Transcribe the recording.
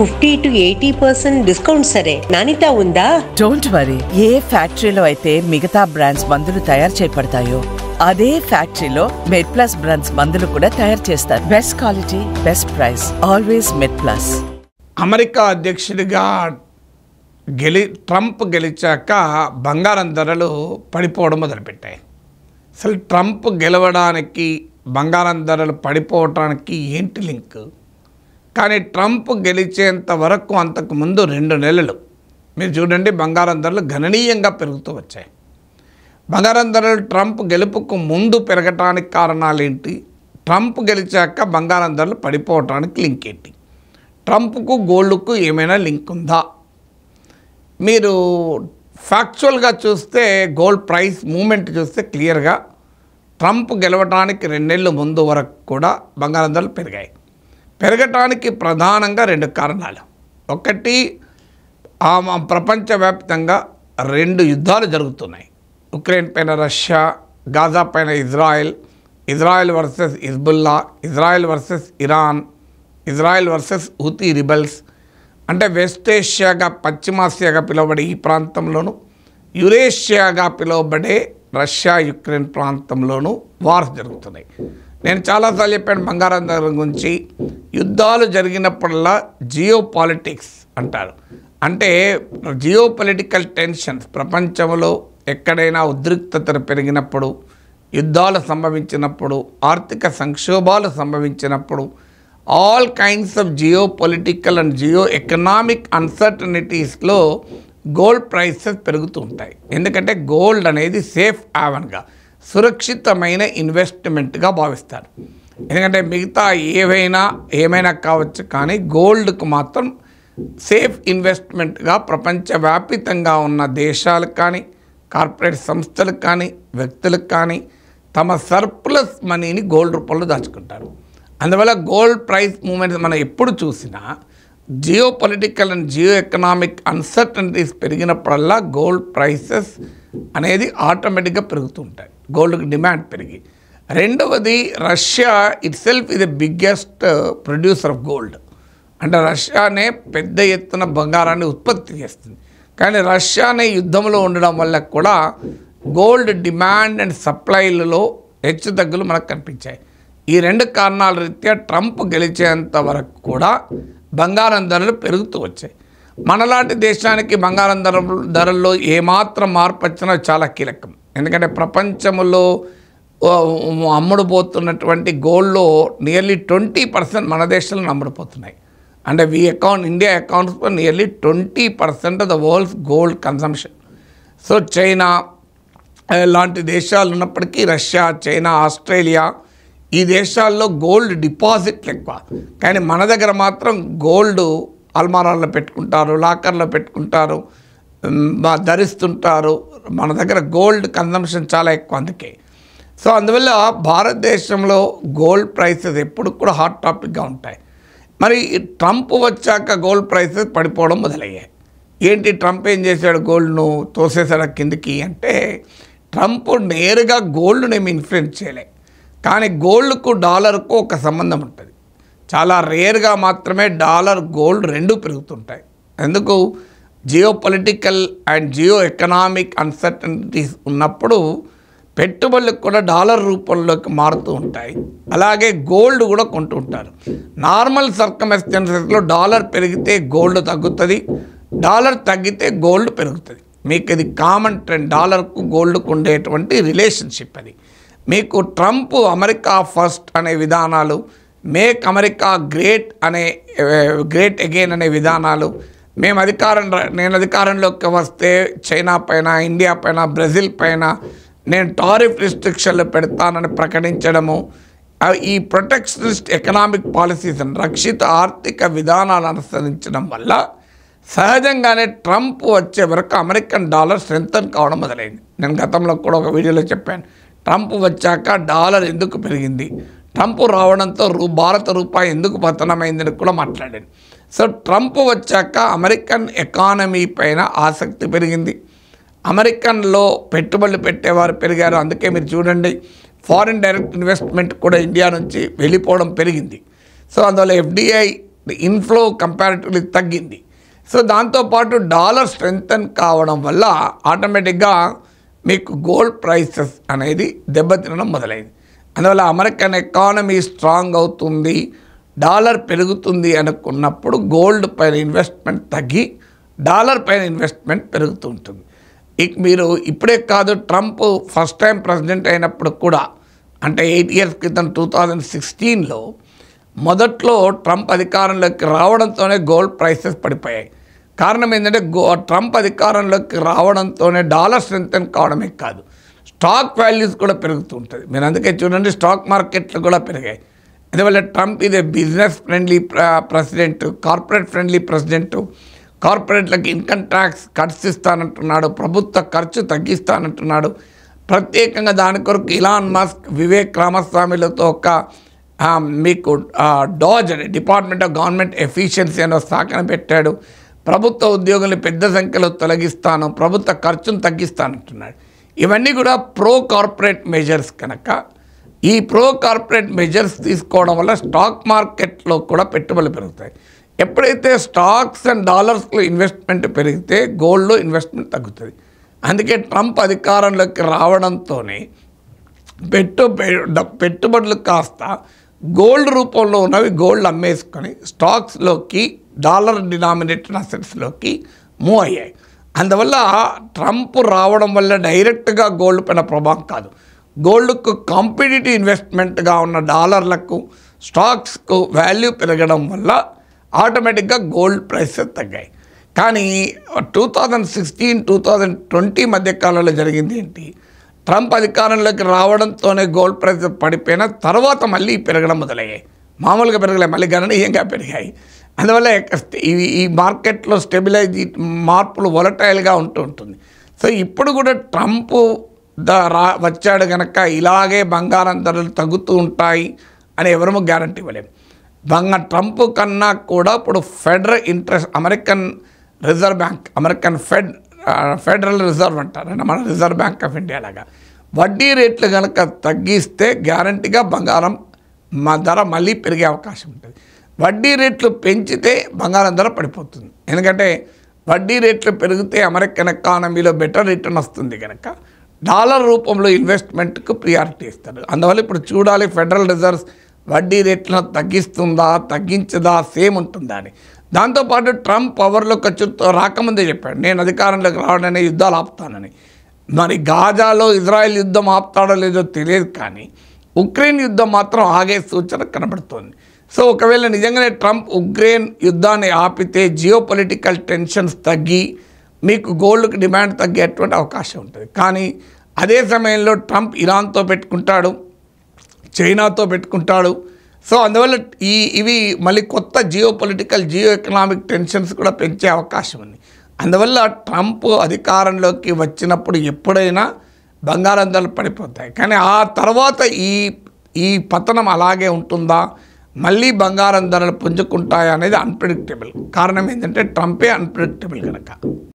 50 to 80% discount సరే, నాణ్యత ఉందా? Don't worry. ఏ ఫ్యాక్టరీలో అయితే మిగతా బ్రాండ్స్ మందులు తయారు చేయబడతాయో అదే ఫ్యాక్టరీలో మెడ్ప్లస్ బ్రాండ్స్ మందులు కూడా తయారు చేస్తారు. Best quality, best price, always MedPlus. America అధ్యక్షుడిగా ట్రంప్ గెలిచాక బంగారం ధరలు పడిపోవడం మొదలుపెట్టాయి. అసలు ట్రంప్ గెలవడానికి బంగారం ధరలు పడిపోవటానికి ఏంటి లింక్? కానీ ట్రంప్ గెలిచేంత వరకు అంతకు ముందు 2 నెలలు మీరు చూడండి, బంగారం ధరలు గణనీయంగా పెరుగుతూ వచ్చాయి. బంగారం ధరలు ట్రంప్ గెలుపుకు ముందు పెరగటానికి కారణాలు ఏంటి? ట్రంప్ గెలిచాక బంగారం ధరలు పడిపోవటానికి లింక్ ఏంటి? ట్రంప్కు గోల్డ్కు ఏమైనా లింక్ ఉందా? మీరు ఫ్యాక్చువల్గా చూస్తే గోల్డ్ ప్రైస్ మూమెంట్ చూస్తే క్లియర్గా ట్రంప్ గెలవడానికి 2 నెలల ముందు వరకు కూడా బంగారం ధరలు పెరిగాయి. పెరగటానికి ప్రధానంగా 2 కారణాలు. ఒకటి, ప్రపంచవ్యాప్తంగా 2 యుద్ధాలు జరుగుతున్నాయి. ఉక్రెయిన్ పైన రష్యా, గాజా పైన Israel versus Hezbollah, Israel versus Iran, Israel versus Houthi rebels. అంటే వెస్ట్ ఏషియాగా, పశ్చిమాసియాగా పిలువబడే ఈ ప్రాంతంలోనూ, యురేషియాగా పిలువబడే రష్యా యుక్రెయిన్ ప్రాంతంలోనూ వార్స్ జరుగుతున్నాయి. నేను చాలాసార్లు చెప్పాను బంగారం ధర గురించి. యుద్ధాలు జరిగినప్పుడల్లా జియో పాలిటిక్స్ అంటారు. అంటే జియో పొలిటికల్ టెన్షన్స్, ప్రపంచంలో ఎక్కడైనా ఉద్రిక్తతలు పెరిగినప్పుడు, యుద్ధాలు సంభవించినప్పుడు, ఆర్థిక సంక్షోభాలు సంభవించినప్పుడు, all kinds of geo political and Jio economic అన్సర్టనిటీస్లో గోల్డ్ ప్రైసెస్ పెరుగుతూ ఉంటాయి. ఎందుకంటే గోల్డ్ అనేది సేఫ్ హ్యావెన్గా, సురక్షితమైన ఇన్వెస్ట్మెంట్గా భావిస్తారు. ఎందుకంటే మిగతా ఏమైనా కావచ్చు, కానీ గోల్డ్కు మాత్రం సేఫ్ ఇన్వెస్ట్మెంట్గా ప్రపంచవ్యాపితంగా ఉన్న దేశాలకు కానీ, కార్పొరేట్ సంస్థలకు కానీ, వ్యక్తులకు కానీ తమ సర్ప్లస్ మనీని గోల్డ్ రూపంలో దాచుకుంటారు. అందువల్ల గోల్డ్ ప్రైస్ మూమెంట్స్ మనం ఎప్పుడు చూసినా geo political and Jio economic uncertainties పెరిగినప్పుడల్లా గోల్డ్ ప్రైసెస్ అనేది ఆటోమేటిక్గా పెరుగుతూ ఉంటాయి, గోల్డ్కి డిమాండ్ పెరిగి. రెండవది, రష్యా ఇట్ సెల్ఫ్ ఇది బిగ్గెస్ట్ ప్రొడ్యూసర్ ఆఫ్ గోల్డ్. అంటే రష్యానే పెద్ద ఎత్తున బంగారాన్ని ఉత్పత్తి చేస్తుంది. కానీ రష్యానే యుద్ధంలో ఉండడం వల్ల కూడా గోల్డ్ డిమాండ్ అండ్ సప్లైలలో హెచ్చుతగ్గులు మనకు కనిపించాయి. ఈ 2 కారణాల రీత్యా ట్రంప్ గెలిచేంత వరకు కూడా బంగారం ధరలు పెరుగుతూ వచ్చాయి. మనలాంటి దేశానికి బంగారం ధరల్లో ఏమాత్రం మార్పు వచ్చినా చాలా కీలకం. ఎందుకంటే ప్రపంచంలో అమ్ముడుపోతున్నటువంటి గోల్డ్లో నియర్లీ 20% మన దేశంలో అమ్ముడుపోతున్నాయి. అంటే India accounts for nearly 20% of the world's gold consumption. So China లాంటి దేశాలు ఉన్నప్పటికీ రష్యా, చైనా, ఆస్ట్రేలియా ఈ దేశాల్లో గోల్డ్ డిపాజిట్లు ఎక్కువ. కానీ మన దగ్గర మాత్రం గోల్డ్ అల్మారాల్లో పెట్టుకుంటారు, లాకర్లో పెట్టుకుంటారు, ధరిస్తుంటారు. మన దగ్గర గోల్డ్ కన్సంప్షన్ చాలా ఎక్కువ. సో అందువల్ల భారతదేశంలో గోల్డ్ ప్రైసెస్ ఎప్పుడు కూడా హాట్ టాపిక్గా ఉంటాయి. మరి ట్రంప్ వచ్చాక గోల్డ్ ప్రైసెస్ పడిపోవడం మొదలయ్యాయి. ఏంటి ట్రంప్ ఏం చేశాడు? గోల్డ్ను తోసేసాడు కిందికి అంటే, ట్రంప్ నేరుగా గోల్డ్ను ఏమి ఇన్ఫ్లుయెన్స్ చేయలే. కానీ గోల్డ్కు డాలర్కు ఒక సంబంధం ఉంటుంది. చాలా రేర్గా మాత్రమే డాలర్ గోల్డ్ 2 పెరుగుతుంటాయి. ఎందుకు? Geo political and Jio economic uncertainties ఉన్నప్పుడు పెట్టుబడులకు కూడా డాలర్ రూపంలోకి మారుతూ ఉంటాయి. అలాగే గోల్డ్ కూడా కొంటూ ఉంటారు. నార్మల్ సర్కమ్స్టాన్సెస్లో డాలర్ పెరిగితే గోల్డ్ తగ్గుతుంది, డాలర్ తగ్గితే గోల్డ్ పెరుగుతుంది. మీకు ఇది కామన్ ట్రెండ్, డాలర్కు గోల్డ్కు ఉండేటువంటి రిలేషన్షిప్ అది. మీకు ట్రంప్ అమెరికా ఫస్ట్ అనే విధానాలు, మేక్ అమెరికా గ్రేట్ అగైన్ అనే విధానాలు, నేను అధికారంలోకి వస్తే చైనా పైన, ఇండియా పైన, బ్రెజిల్ పైన నేను టారిఫ్ రిస్ట్రిక్షన్లు పెడతానని ప్రకటించడము, ఈ ప్రొటెక్షనిస్ట్ ఎకనామిక్ పాలసీస్ రక్షిత ఆర్థిక విధానాలు అనుసరించడం వల్ల సహజంగానే ట్రంప్ వచ్చే వరకు అమెరికన్ డాలర్ స్ట్రెంథన్ కావడం మొదలైంది. నేను గతంలో కూడా ఒక వీడియోలో చెప్పాను, ట్రంప్ వచ్చాక డాలర్ ఎందుకు పెరిగింది, ట్రంప్ రావడంతో భారత రూపాయి ఎందుకు పతనమైందని కూడా మాట్లాడాను. సో ట్రంప్ వచ్చాక అమెరికన్ ఎకానమీ పైన ఆసక్తి పెరిగింది, అమెరికన్లో పెట్టుబడులు పెట్టేవారు పెరిగారు. అందుకే మీరు చూడండి, ఫారిన్ డైరెక్ట్ ఇన్వెస్ట్మెంట్ కూడా ఇండియా నుంచి వెళ్ళిపోవడం పెరిగింది. సో అందువల్ల ఎఫ్డిఐ ఇన్ఫ్లో కంపారిటివ్లీ తగ్గింది. సో దాంతోపాటు డాలర్ స్ట్రెంగ్తన్ కావడం వల్ల ఆటోమేటిక్గా మీకు గోల్డ్ ప్రైసెస్ అనేది దెబ్బతినడం మొదలైంది. అందువల్ల అమెరికన్ ఎకానమీ స్ట్రాంగ్ అవుతుంది, డాలర్ పెరుగుతుంది అనుకున్నప్పుడు గోల్డ్ పైన ఇన్వెస్ట్మెంట్ తగ్గి డాలర్ పైన ఇన్వెస్ట్మెంట్ పెరుగుతూ ఉంటుంది. మీరు ఇప్పుడే కాదు, ట్రంప్ ఫస్ట్ టైం ప్రెసిడెంట్ అయినప్పుడు కూడా, అంటే 8 years క్రితం 2016లో మొదట్లో ట్రంప్ అధికారంలోకి రావడంతోనే గోల్డ్ ప్రైసెస్ పడిపోయాయి. కారణం ఏంటంటే ట్రంప్ అధికారంలోకి రావడంతోనే డాలర్ స్ట్రెంగ్తన్ కావడమే కాదు, స్టాక్ వాల్యూస్ కూడా పెరుగుతూ ఉంటుంది. మీరు అందుకే చూడండి, స్టాక్ మార్కెట్లు కూడా పెరిగాయి. అందువల్ల ట్రంప్ ఇదే business friendly president, corporate friendly president. కార్పొరేట్లకు ఇన్కమ్ ట్యాక్స్ కట్స్ ఇస్తానంటున్నాడు, ప్రభుత్వ ఖర్చు తగ్గిస్తానంటున్నాడు. ప్రత్యేకంగా దాని కొరకు ఇలాన్ మస్క్, వివేక్ రామస్వామిలతో ఒక మీకు డాజ్ అని డిపార్ట్మెంట్ ఆఫ్ గవర్నమెంట్ ఎఫిషియన్సీ అనే శాఖను పెట్టాడు. ప్రభుత్వ ఉద్యోగుల్ని పెద్ద సంఖ్యలో తొలగిస్తాను, ప్రభుత్వ ఖర్చును తగ్గిస్తానంటున్నాడు. ఇవన్నీ కూడా ప్రో కార్పొరేట్ మెజర్స్ కనుక ఈ ప్రో కార్పొరేట్ మెజర్స్ తీసుకోవడం వల్ల స్టాక్ మార్కెట్లో కూడా పెట్టుబడులు పెరుగుతాయి. ఎప్పుడైతే స్టాక్స్ అండ్ డాలర్స్లో ఇన్వెస్ట్మెంట్ పెరిగితే గోల్డ్లో ఇన్వెస్ట్మెంట్ తగ్గుతుంది. అందుకే ట్రంప్ అధికారంలోకి రావడంతోనే పెట్టుబడులు కాస్త గోల్డ్ రూపంలో ఉన్నవి గోల్డ్ అమ్మేసుకొని స్టాక్స్లోకి, డాలర్ డినామినేటెడ్ అసెట్స్లోకి మూవ్ అయ్యాయి. అందువల్ల ట్రంప్ రావడం వల్ల డైరెక్ట్గా గోల్డ్ పైన ప్రభావం కాదు, గోల్డ్కు కాంపిటేటివ్ ఇన్వెస్ట్మెంట్గా ఉన్న డాలర్లకు, స్టాక్స్కు వాల్యూ పెరగడం వల్ల ఆటోమేటిక్గా గోల్డ్ ప్రైసెస్ తగ్గాయి. కానీ 2016-2020 మధ్యకాలంలో జరిగింది ఏంటి, ట్రంప్ అధికారంలోకి రావడంతోనే గోల్డ్ ప్రైస్ పడిపోయిన తర్వాత మళ్ళీ పెరగడం మొదలయ్యాయి. మామూలుగా పెరగలేదు, మళ్ళీ గణనీయంగా పెరిగాయి. అందువల్ల ఈ మార్కెట్లో మార్పులు వొలటైల్గా ఉంటుంది. సో ఇప్పుడు కూడా ట్రంప్ వచ్చాడు కనుక ఇలాగే బంగారం ధరలు తగ్గుతూ ఉంటాయి అని ఎవరూ గ్యారంటీ ఇవ్వలేము. ట్రంప్ కన్నా కూడా ఇప్పుడు American reserve bank, federal reserve అంటారు, మన రిజర్వ్ బ్యాంక్ ఆఫ్ ఇండియా లాగా వడ్డీ రేట్లు కనుక తగ్గిస్తే గ్యారంటీగా బంగారం ధర మళ్ళీ పెరిగే అవకాశం ఉంటుంది. వడ్డీ రేట్లు పెంచితే బంగారం ధర పడిపోతుంది. ఎందుకంటే వడ్డీ రేట్లు పెరిగితే అమెరికన్ ఎకానమీలో బెటర్ రిటర్న్ వస్తుంది కనుక డాలర్ రూపంలో ఇన్వెస్ట్మెంట్కు ప్రియారిటీ ఇస్తారు. అందువల్ల ఇప్పుడు చూడాలి ఫెడరల్ రిజర్వ్స్ వడ్డీ రేట్లను తగ్గిస్తుందా, తగ్గించదా, సేమ్ ఉంటుందా అని. దాంతోపాటు ట్రంప్ పవర్లోకి రాకముందే చెప్పాడు, నేను అధికారంలోకి రావడానికి యుద్ధాలు ఆపుతానని. మరి గాజాలో ఇజ్రాయెల్ యుద్ధం ఆపుతాడో లేదో తెలియదు, కానీ ఉక్రెయిన్ యుద్ధం మాత్రం ఆగే సూచన కనబడుతోంది. సో ఒకవేళ నిజంగానే ట్రంప్ ఉక్రెయిన్ యుద్ధాన్ని ఆపితే జియో పొలిటికల్ టెన్షన్స్ తగ్గి మీకు గోల్డ్కి డిమాండ్ తగ్గేటువంటి అవకాశం ఉంటుంది. కానీ అదే సమయంలో ట్రంప్ ఇరాన్తో పెట్టుకుంటాడు, చైనాతో పెట్టుకుంటాడు. సో అందువల్ల ఇవి మళ్ళీ కొత్త జియో ఎకనామిక్ టెన్షన్స్ కూడా పెంచే అవకాశం ఉంది. అందువల్ల ట్రంప్ అధికారంలోకి వచ్చినప్పుడు ఎప్పుడైనా బంగారం ధరలు పడిపోతాయి. కానీ ఆ తర్వాత ఈ పతనం అలాగే ఉంటుందా, మళ్ళీ బంగారం ధరలు పుంజుకుంటాయా అనేది అన్ప్రెడిక్టబుల్. కారణం ఏంటంటే ట్రంపే అన్ప్రెడిక్టబుల్ కనుక.